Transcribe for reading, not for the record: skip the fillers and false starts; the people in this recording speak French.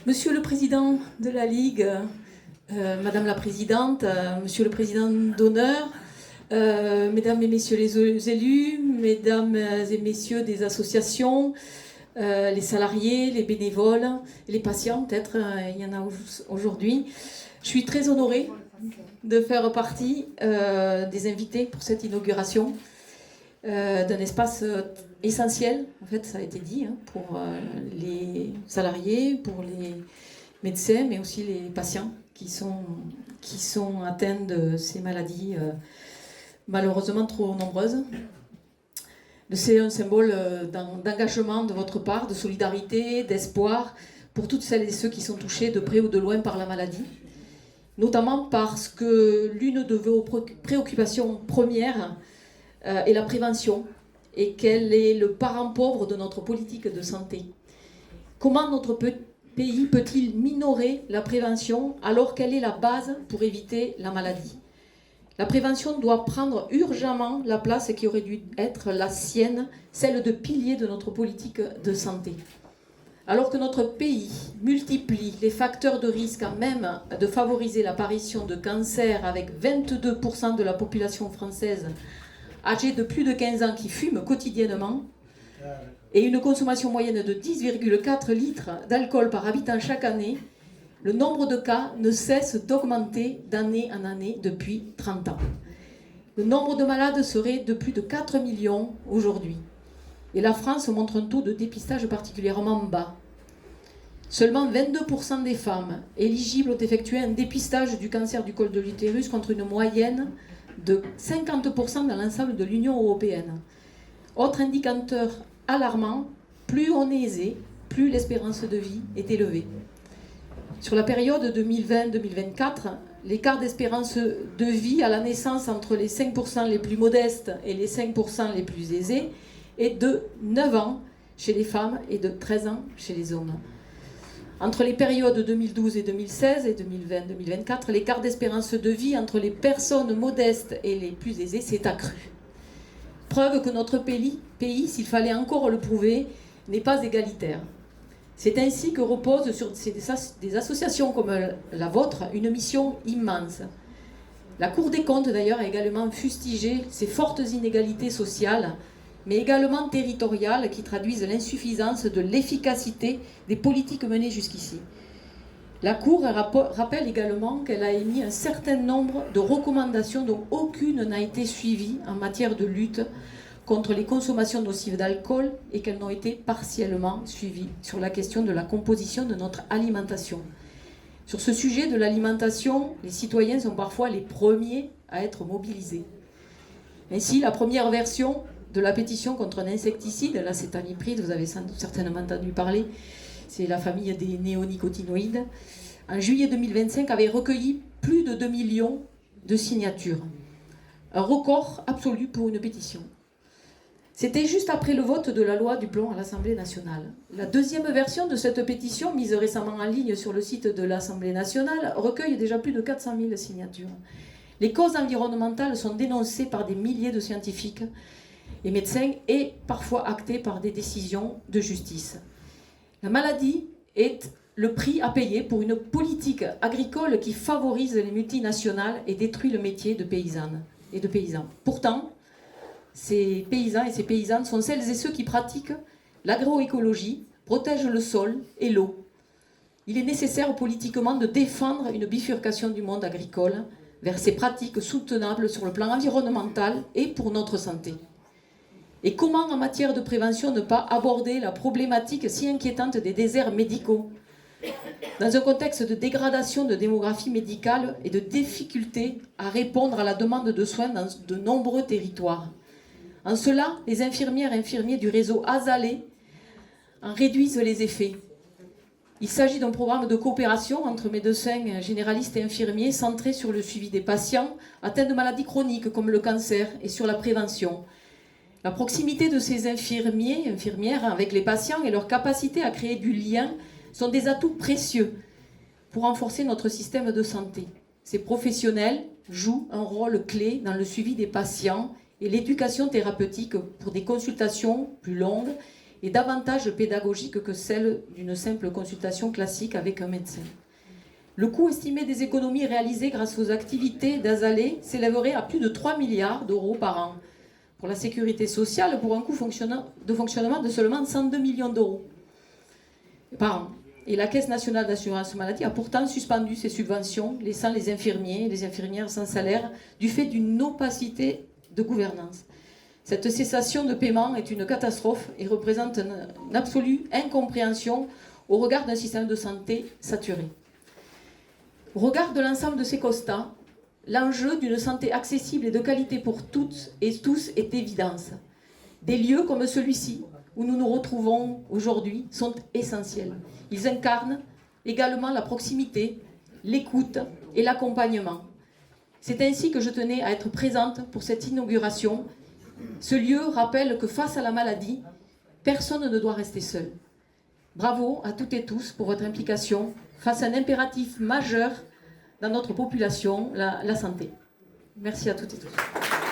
Monsieur le Président de la Ligue, Madame la Présidente, Monsieur le Président d'honneur, Mesdames et Messieurs les élus, Mesdames et Messieurs des associations, les salariés, les bénévoles, les patients, peut-être, il y en a aujourd'hui. Je suis très honorée de faire partie des invités pour cette inauguration d'un espace essentiel, en fait, ça a été dit, pour les salariés, pour les médecins, mais aussi les patients qui sont atteints de ces maladies malheureusement trop nombreuses. C'est un symbole d'engagement de votre part, de solidarité, d'espoir pour toutes celles et ceux qui sont touchés de près ou de loin par la maladie, notamment parce que l'une de vos préoccupations premières est la prévention et quel est le parent pauvre de notre politique de santé. Comment notre pays peut-il minorer la prévention alors qu'elle est la base pour éviter la maladie ? La prévention doit prendre urgemment la place qui aurait dû être la sienne, celle de pilier de notre politique de santé. Alors que notre pays multiplie les facteurs de risque à même de favoriser l'apparition de cancers avec 22% de la population française âgés de plus de 15 ans qui fument quotidiennement et une consommation moyenne de 10,4 litres d'alcool par habitant chaque année, le nombre de cas ne cesse d'augmenter d'année en année depuis 30 ans. Le nombre de malades serait de plus de 4 millions aujourd'hui. Et la France montre un taux de dépistage particulièrement bas. Seulement 22% des femmes éligibles ont effectué un dépistage du cancer du col de l'utérus contre une moyenne de 50% dans l'ensemble de l'Union européenne. Autre indicateur alarmant, plus on est aisé, plus l'espérance de vie est élevée. Sur la période 2020-2024, l'écart d'espérance de vie à la naissance entre les 5% les plus modestes et les 5% les plus aisés est de 9 ans chez les femmes et de 13 ans chez les hommes. Entre les périodes 2012 et 2016 et 2020-2024, l'écart d'espérance de vie entre les personnes modestes et les plus aisées s'est accru. Preuve que notre pays, s'il fallait encore le prouver, n'est pas égalitaire. C'est ainsi que repose sur des associations comme la vôtre une mission immense. La Cour des comptes, d'ailleurs, a également fustigé ces fortes inégalités sociales, mais également territoriales, qui traduisent l'insuffisance de l'efficacité des politiques menées jusqu'ici. La Cour rappelle également qu'elle a émis un certain nombre de recommandations dont aucune n'a été suivie en matière de lutte contre les consommations nocives d'alcool et qu'elles n'ont été partiellement suivies sur la question de la composition de notre alimentation. Sur ce sujet de l'alimentation, les citoyens sont parfois les premiers à être mobilisés. Ainsi, la première version de la pétition contre un insecticide, l'acétamipride, vous avez certainement entendu parler, c'est la famille des néonicotinoïdes, en juillet 2025 avait recueilli plus de 2 millions de signatures. Un record absolu pour une pétition. C'était juste après le vote de la loi du plomb à l'Assemblée nationale. La deuxième version de cette pétition, mise récemment en ligne sur le site de l'Assemblée nationale, recueille déjà plus de 400 000 signatures. Les causes environnementales sont dénoncées par des milliers de scientifiques et médecins et parfois actées par des décisions de justice. La maladie est le prix à payer pour une politique agricole qui favorise les multinationales et détruit le métier de paysanne et de paysans. Pourtant, ces paysans et ces paysannes sont celles et ceux qui pratiquent l'agroécologie, protègent le sol et l'eau. Il est nécessaire politiquement de défendre une bifurcation du monde agricole vers ces pratiques soutenables sur le plan environnemental et pour notre santé. Et comment, en matière de prévention, ne pas aborder la problématique si inquiétante des déserts médicaux, dans un contexte de dégradation de démographie médicale et de difficulté à répondre à la demande de soins dans de nombreux territoires. En cela, les infirmières et infirmiers du réseau Azalée en réduisent les effets. Il s'agit d'un programme de coopération entre médecins généralistes et infirmiers centré sur le suivi des patients atteints de maladies chroniques comme le cancer et sur la prévention. La proximité de ces infirmiers et infirmières avec les patients et leur capacité à créer du lien sont des atouts précieux pour renforcer notre système de santé. Ces professionnels jouent un rôle clé dans le suivi des patients et l'éducation thérapeutique pour des consultations plus longues est davantage pédagogique que celle d'une simple consultation classique avec un médecin. Le coût estimé des économies réalisées grâce aux activités d'Azalée s'élèverait à plus de 3 milliards d'euros par an pour la sécurité sociale, pour un coût de fonctionnement de seulement 102 millions d'euros par an. Et la Caisse nationale d'assurance maladie a pourtant suspendu ses subventions, laissant les infirmiers et les infirmières sans salaire du fait d'une opacité de gouvernance. Cette cessation de paiement est une catastrophe et représente une absolue incompréhension au regard d'un système de santé saturé. Au regard de l'ensemble de ces constats, l'enjeu d'une santé accessible et de qualité pour toutes et tous est évidence. Des lieux comme celui-ci, où nous nous retrouvons aujourd'hui, sont essentiels. Ils incarnent également la proximité, l'écoute et l'accompagnement. C'est ainsi que je tenais à être présente pour cette inauguration. Ce lieu rappelle que face à la maladie, personne ne doit rester seul. Bravo à toutes et tous pour votre implication face à un impératif majeur dans notre population, la santé. Merci à toutes et tous.